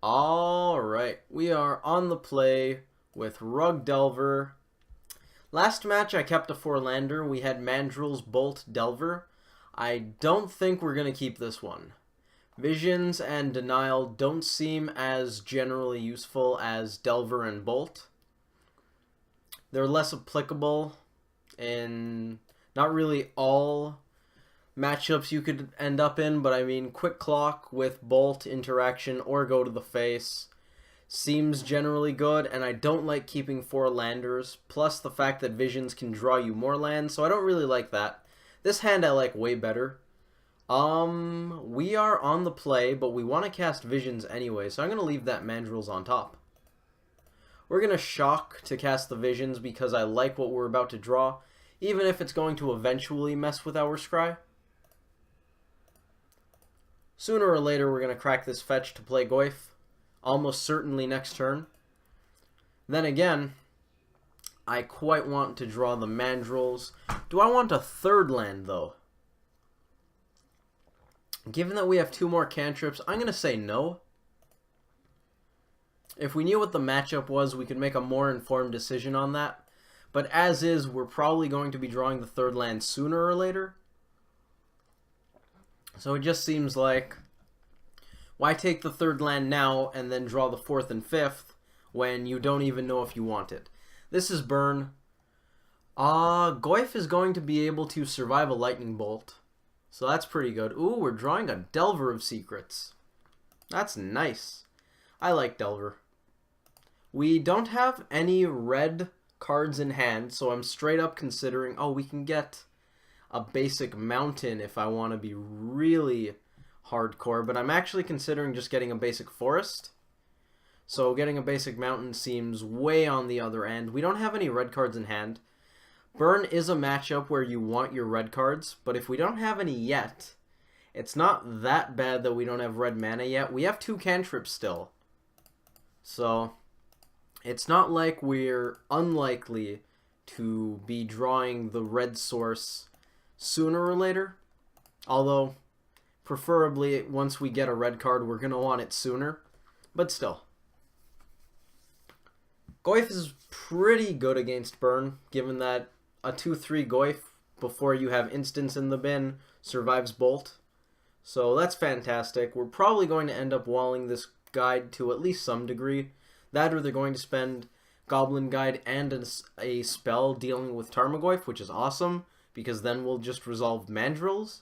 Alright, we are on the play with Rug Delver. Last match I kept a 4-lander. We had Mandrill's Bolt Delver. I don't think we're going to keep this one. Visions and Denial don't seem as generally useful as Delver and Bolt. They're less applicable in not really all matchups you could end up in, but I mean, Quick Clock with Bolt interaction or Go to the Face seems generally good, and I don't like keeping 4 landers, plus the fact that Visions can draw you more lands, so I don't really like that. This hand I like way better. We are on the play, but we want to cast Visions anyway, so I'm going to leave that Mandrills on top. We're going to Shock to cast the Visions because I like what we're about to draw, even if it's going to eventually mess with our Scry. Sooner or later, we're going to crack this fetch to play Goyf. Almost certainly next turn. Then again, I quite want to draw the Mandrills. Do I want a 3rd land, though? Given that we have 2 more cantrips, I'm going to say no. If we knew what the matchup was, we could make a more informed decision on that. But as is, we're probably going to be drawing the 3rd land sooner or later. So it just seems like, why take the 3rd land now and then draw the 4th and 5th when you don't even know if you want it? This is Burn. Goyf is going to be able to survive a Lightning Bolt. So that's pretty good. Ooh, we're drawing a Delver of Secrets. That's nice. I like Delver. We don't have any red cards in hand, so I'm straight up considering, oh, we can get a basic mountain if I want to be really hardcore, but I'm actually considering just getting a basic forest. So getting a basic mountain seems way on the other end. We don't have any red cards in hand. Burn is a matchup where you want your red cards, but if we don't have any yet, it's not that bad that we don't have red mana yet. We have 2 cantrips still. So it's not like we're unlikely to be drawing the red source sooner or later. Although, preferably, once we get a red card, we're going to want it sooner. But still. Goyf is pretty good against Burn, given that a 2-3 Goyf, before you have Instance in the bin, survives Bolt. So that's fantastic. We're probably going to end up walling this guide to at least some degree. That or they're going to spend Goblin Guide and a spell dealing with Tarmogoyf, which is awesome, because then we'll just resolve Mandrills.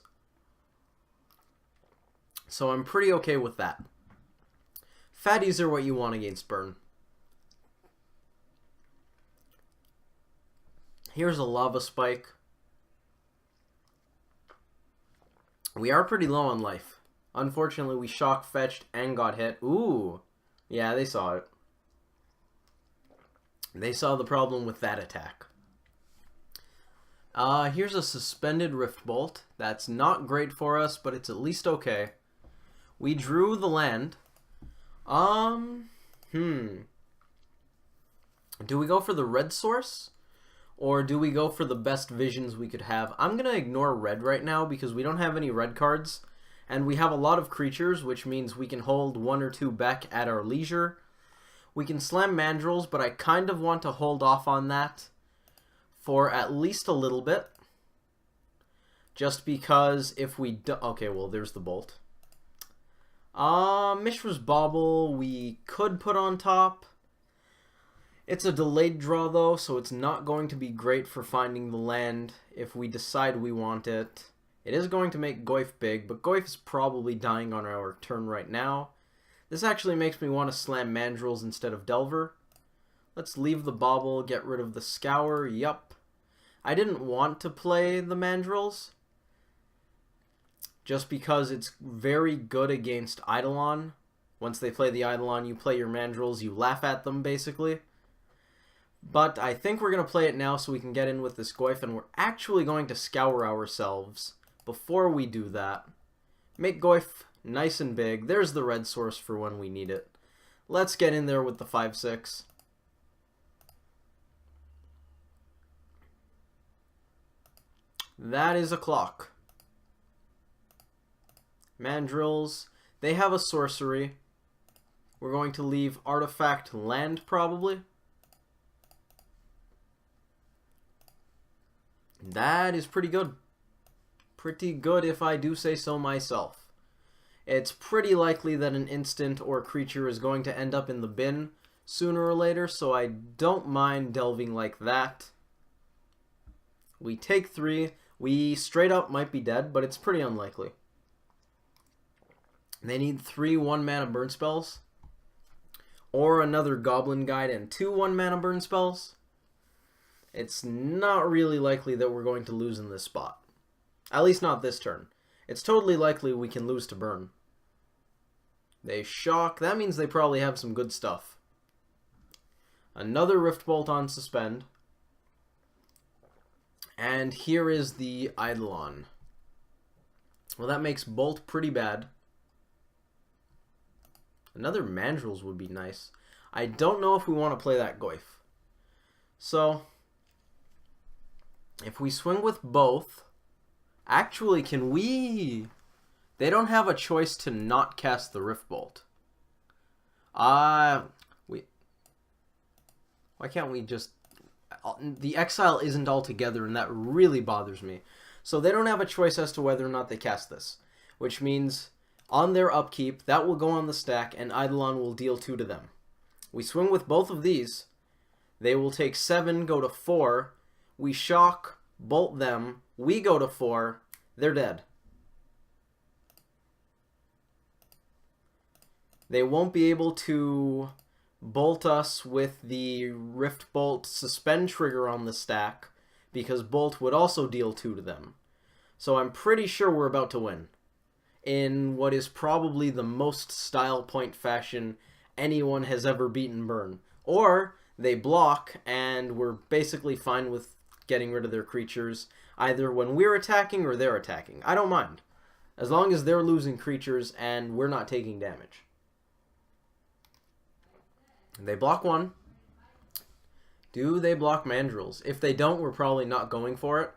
So I'm pretty okay with that. Fatties are what you want against Burn. Here's a Lava Spike. We are pretty low on life. Unfortunately, we shock fetched and got hit. Ooh. Yeah, they saw it. They saw the problem with that attack. Here's a Suspended Rift Bolt. That's not great for us, but it's at least okay. We drew the land. Do we go for the red source? Or do we go for the best visions we could have? I'm going to ignore red right now because we don't have any red cards. And we have a lot of creatures, which means we can hold 1 or 2 back at our leisure. We can slam Mandrills, but I kind of want to hold off on that for at least a little bit. Just because if we do... Okay, well, there's the Bolt. Mishra's Bauble we could put on top. It's a delayed draw, though, so it's not going to be great for finding the land if we decide we want it. It is going to make Goyf big, but Goyf is probably dying on our turn right now. This actually makes me want to slam Mandrills instead of Delver. Let's leave the Bauble, get rid of the Scour, yup. I didn't want to play the Mandrills, just because it's very good against Eidolon. Once they play the Eidolon, you play your Mandrills, you laugh at them, basically. But I think we're going to play it now so we can get in with this Goyf, and we're actually going to Scour ourselves before we do that. Make Goyf nice and big. There's the red source for when we need it. Let's get in there with the 5-6. That is a clock. Mandrills, they have a sorcery. We're going to leave artifact land, probably. That is pretty good. Pretty good if I do say so myself. It's pretty likely that an instant or creature is going to end up in the bin sooner or later, so I don't mind delving like that. We take 3. We straight up might be dead, but it's pretty unlikely. They need 3 1-mana burn spells. Or another Goblin Guide and 2 1-mana burn spells. It's not really likely that we're going to lose in this spot. At least not this turn. It's totally likely we can lose to burn. They shock. That means they probably have some good stuff. Another Rift Bolt on suspend. And here is the Eidolon. Well, that makes Bolt pretty bad. Another Mandrills would be nice. I don't know if we want to play that Goyf. So, if we swing with both... Actually, can we... They don't have a choice to not cast the Rift Bolt. Why can't we just... The exile isn't all together, and that really bothers me. So they don't have a choice as to whether or not they cast this. Which means, on their upkeep, that will go on the stack, and Eidolon will deal 2 to them. We swing with both of these. They will take 7, go to 4. We shock, bolt them. We go to 4. They're dead. They won't be able to bolt us with the Rift Bolt suspend trigger on the stack, because Bolt would also deal 2 to them. So I'm pretty sure we're about to win. In what is probably the most style point fashion anyone has ever beaten Burn. Or they block, and we're basically fine with getting rid of their creatures, either when we're attacking or they're attacking. I don't mind, as long as they're losing creatures and we're not taking damage. They block 1. Do they block Mandrills? If they don't, we're probably not going for it.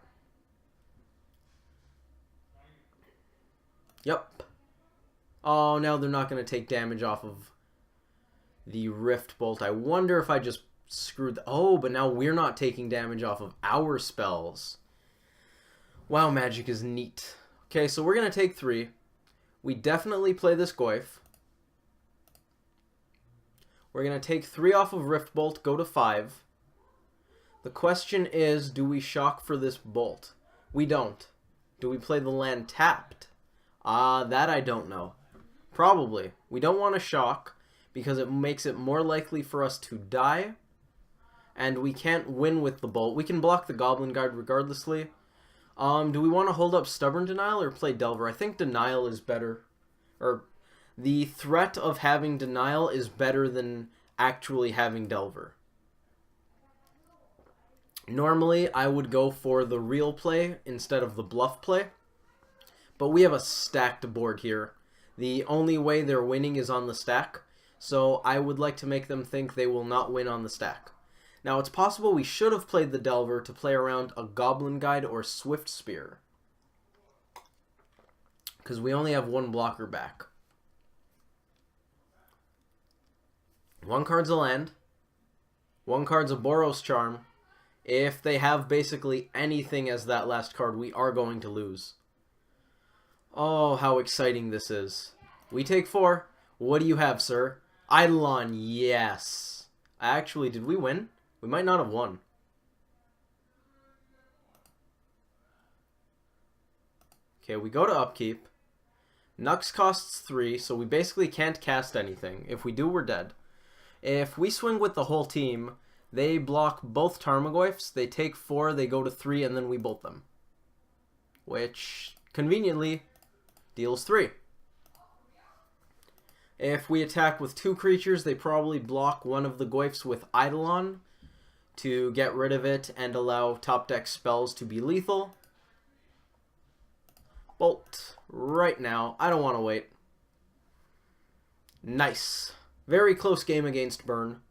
Yep. Oh, now they're not going to take damage off of the Rift Bolt. I wonder if I just screwed... Oh, but now we're not taking damage off of our spells. Wow, Magic is neat. Okay, so we're going to take 3. We definitely play this Goyf. We're going to take 3 off of Rift Bolt, go to 5. The question is, do we shock for this Bolt? We don't. Do we play the land tapped? That I don't know. Probably. We don't want to shock, because it makes it more likely for us to die. And we can't win with the Bolt. We can block the Goblin Guard regardlessly. Do we want to hold up Stubborn Denial or play Delver? I think Denial is better. Or... The threat of having Denial is better than actually having Delver. Normally, I would go for the real play instead of the bluff play. But we have a stacked board here. The only way they're winning is on the stack. So I would like to make them think they will not win on the stack. Now, it's possible we should have played the Delver to play around a Goblin Guide or Swift Spear. Because we only have 1 blocker back. 1 card's a land. 1 card's a Boros Charm. If they have basically anything as that last card, we are going to lose. Oh, how exciting this is. We take 4. What do you have, sir? Eidolon, yes. Actually, did we win? We might not have won. Okay, we go to upkeep. Nux costs 3, so we basically can't cast anything. If we do, we're dead. If we swing with the whole team, they block both Tarmogoyfs, they take 4, they go to 3, and then we bolt them. Which, conveniently, deals 3. If we attack with 2 creatures, they probably block one of the Goyfs with Eidolon to get rid of it and allow top deck spells to be lethal. Bolt right now. I don't want to wait. Nice. Very close game against Burn.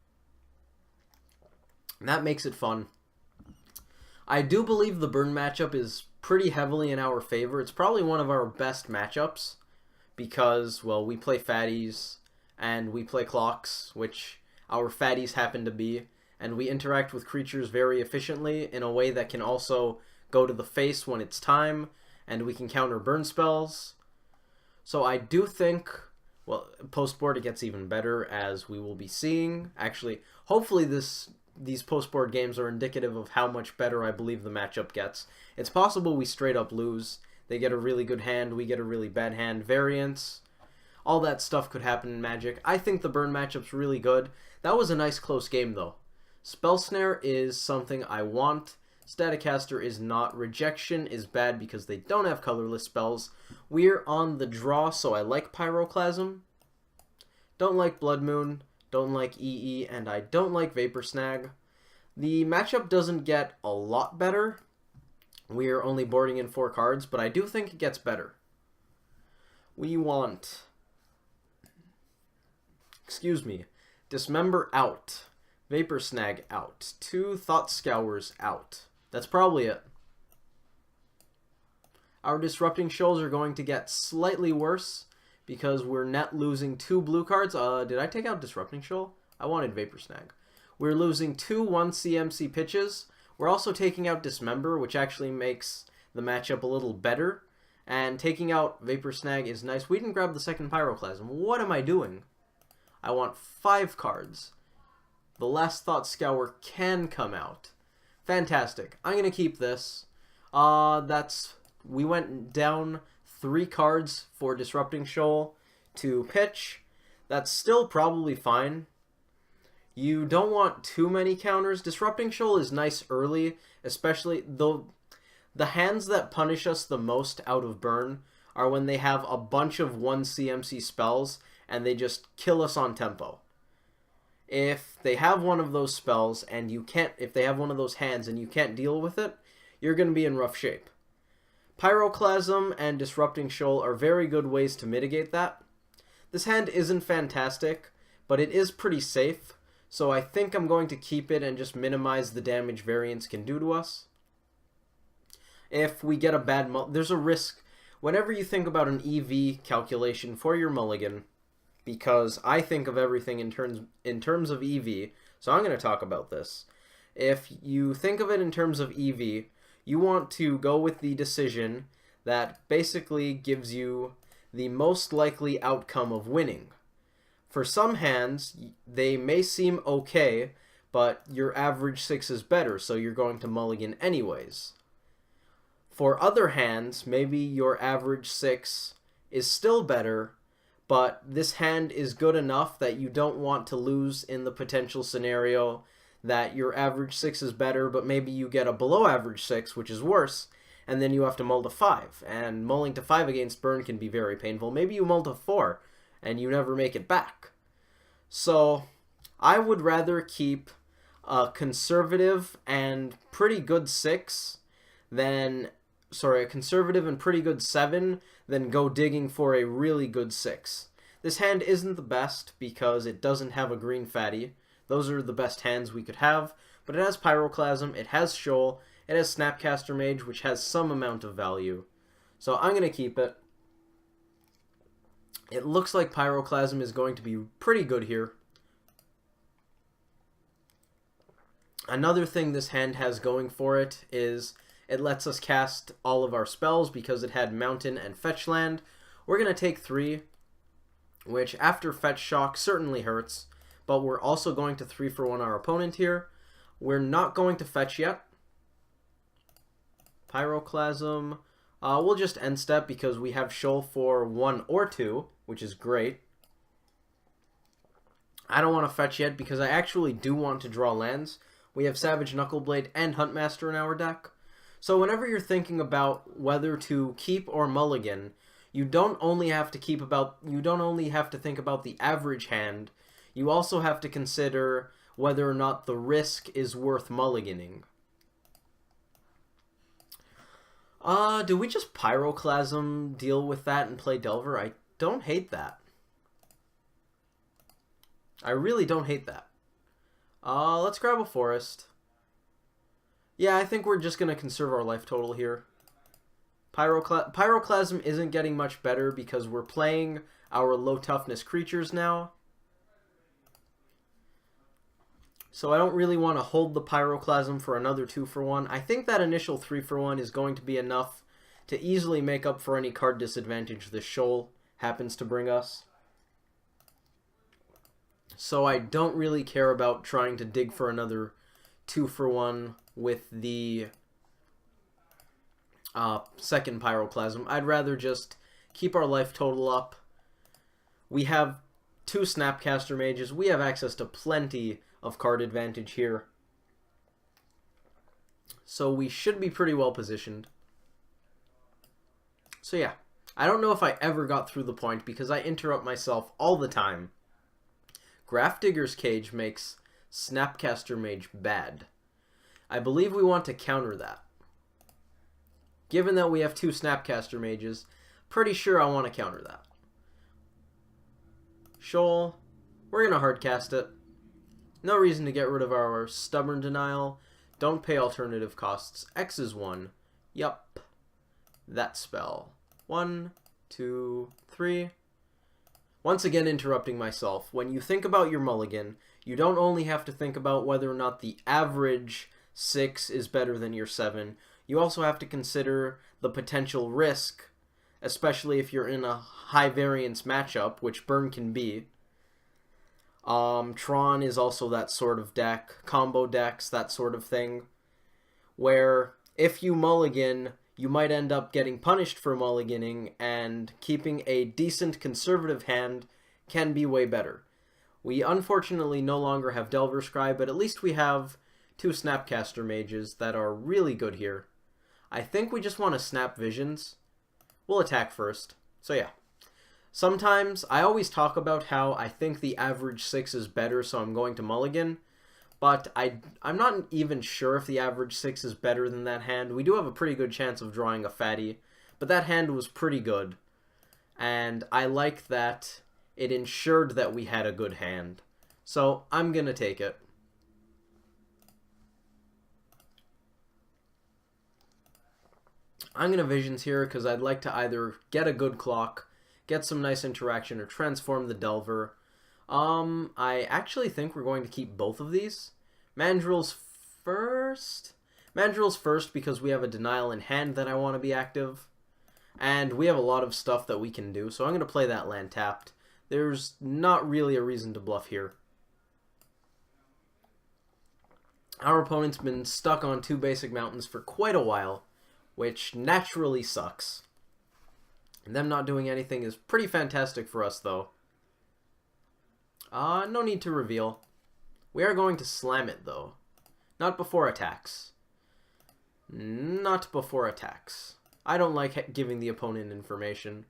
And that makes it fun. I do believe the Burn matchup is pretty heavily in our favor. It's probably one of our best matchups because, well, we play fatties and we play clocks, which our fatties happen to be, and we interact with creatures very efficiently in a way that can also go to the face when it's time, and we can counter burn spells. So I do think, well, post-board it gets even better, as we will be seeing. Actually, hopefully these post-board games are indicative of how much better I believe the matchup gets. It's possible we straight up lose. They get a really good hand, we get a really bad hand. Variants, all that stuff could happen in Magic. I think the burn matchup's really good. That was a nice close game, though. Spell Snare is something I want. Staticaster is not. Rejection is bad because they don't have colorless spells. We're on the draw, so I like Pyroclasm. Don't like Blood Moon, don't like EE, and I don't like Vapor Snag. The matchup doesn't get a lot better. We're only boarding in 4 cards, but I do think it gets better. We want... Excuse me. Dismember out. Vapor Snag out. 2 Thought Scours out. That's probably it. Our Disrupting Shoals are going to get slightly worse because we're net losing 2 blue cards. Did I take out Disrupting Shoal? I wanted Vapor Snag. We're losing 2 1CMC pitches. We're also taking out Dismember, which actually makes the matchup a little better. And taking out Vapor Snag is nice. We didn't grab the second Pyroclasm. What am I doing? I want 5 cards. The Last Thought Scour can come out. Fantastic. I'm going to keep this. We went down 3 cards for Disrupting Shoal to pitch. That's still probably fine. You don't want too many counters. Disrupting Shoal is nice early, especially though the hands that punish us the most out of burn are when they have a bunch of 1 CMC spells and they just kill us on tempo. If they have one of those spells and you can't, if they have one of those hands and you can't deal with it, you're going to be in rough shape. Pyroclasm and Disrupting Shoal are very good ways to mitigate that. This hand isn't fantastic, but it is pretty safe, so I think I'm going to keep it and just minimize the damage variants can do to us. If we get a bad there's a risk whenever you think about an EV calculation for your mulligan, because I think of everything in terms of EV, so I'm going to talk about this. If you think of it in terms of EV, you want to go with the decision that basically gives you the most likely outcome of winning. For some hands, they may seem okay, but your average 6 is better, so you're going to mulligan anyways. For other hands, maybe your average 6 is still better, but this hand is good enough that you don't want to lose in the potential scenario that your average 6 is better, but maybe you get a below average 6, which is worse, and then you have to mull to 5. And mulling to 5 against burn can be very painful. Maybe you mull to 4, and you never make it back. So, I would rather keep a conservative and pretty good 6 than... a conservative and pretty good 7, then go digging for a really good 6. This hand isn't the best because it doesn't have a green fatty. Those are the best hands we could have, but it has Pyroclasm, it has Shoal, it has Snapcaster Mage, which has some amount of value. So I'm going to keep it. It looks like Pyroclasm is going to be pretty good here. Another thing this hand has going for it is it lets us cast all of our spells because it had Mountain and Fetch Land. We're going to take 3, which after Fetch Shock certainly hurts, but we're also going to 3-for-1 our opponent here. We're not going to fetch yet. Pyroclasm. We'll just end step because we have Shoal for 1 or 2, which is great. I don't want to fetch yet because I actually do want to draw lands. We have Savage Knuckleblade and Huntmaster in our deck. So whenever you're thinking about whether to keep or mulligan, you don't only have to think about the average hand, you also have to consider whether or not the risk is worth mulliganing. Do we just Pyroclasm, deal with that, and play Delver? I don't hate that. I really don't hate that. Let's grab a Forest. Yeah, I think we're just going to conserve our life total here. Pyroclasm isn't getting much better because we're playing our low toughness creatures now. So I don't really want to hold the Pyroclasm for another 2-for-1. I think that initial 3-for-1 is going to be enough to easily make up for any card disadvantage the Shoal happens to bring us. So I don't really care about trying to dig for another 2-for-1 with the second Pyroclasm. I'd rather just keep our life total up. We have 2 Snapcaster Mages. We have access to plenty of card advantage here. So we should be pretty well positioned. So yeah, I don't know if I ever got through the point because I interrupt myself all the time. Grafdigger's Cage makes Snapcaster Mage bad. I believe we want to counter that. Given that we have 2 Snapcaster Mages, pretty sure I want to counter that. Shoal, we're going to hardcast it. No reason to get rid of our Stubborn Denial. Don't pay alternative costs. X is 1. Yup. That spell. 1, 2, 3. Once again interrupting myself. When you think about your mulligan, you don't only have to think about whether or not the average 6 is better than your 7. You also have to consider the potential risk, especially if you're in a high variance matchup, which Burn can be. Tron is also that sort of deck, combo decks, that sort of thing, where if you mulligan, you might end up getting punished for mulliganing, and keeping a decent conservative hand can be way better. We unfortunately no longer have Delver Scribe, but at least we have 2 Snapcaster Mages that are really good here. I think we just want to Snap Visions. We'll attack first. So yeah. Sometimes, I always talk about how I think the average 6 is better, so I'm going to mulligan. But I'm not even sure if the average 6 is better than that hand. We do have a pretty good chance of drawing a fatty, but that hand was pretty good. And I like that it ensured that we had a good hand. So I'm going to take it. I'm going to Visions here because I'd like to either get a good clock, get some nice interaction, or transform the Delver. I actually think we're going to keep both of these. Mandrill's first. Mandrill's first because we have a Denial in hand that I want to be active. And we have a lot of stuff that we can do, so I'm going to play that land tapped. There's not really a reason to bluff here. Our opponent's been stuck on 2 basic mountains for quite a while, which naturally sucks. And them not doing anything is pretty fantastic for us, though. No need to reveal. We are going to slam it, though. Not before attacks. Not before attacks. I don't like giving the opponent information.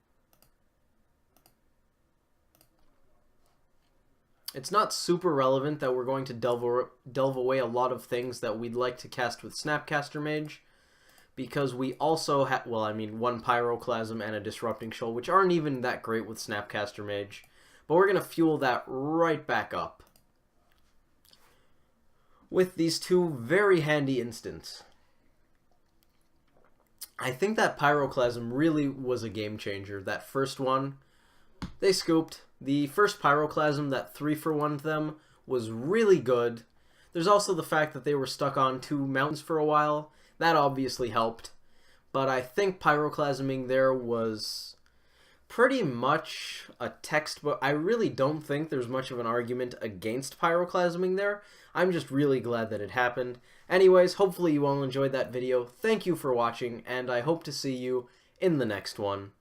It's not super relevant that we're going to delve away a lot of things that we'd like to cast with Snapcaster Mage, because we also have, well, I mean, 1 Pyroclasm and a Disrupting Shoal, which aren't even that great with Snapcaster Mage. But we're going to fuel that right back up with these 2 very handy instants. I think that Pyroclasm really was a game changer. That first one, they scooped. The first Pyroclasm, that 3-for-1 them, was really good. There's also the fact that they were stuck on 2 mountains for a while. That obviously helped. But I think Pyroclasming there was pretty much a textbook. I really don't think there's much of an argument against Pyroclasming there. I'm just really glad that it happened. Anyways, hopefully you all enjoyed that video. Thank you for watching, and I hope to see you in the next one.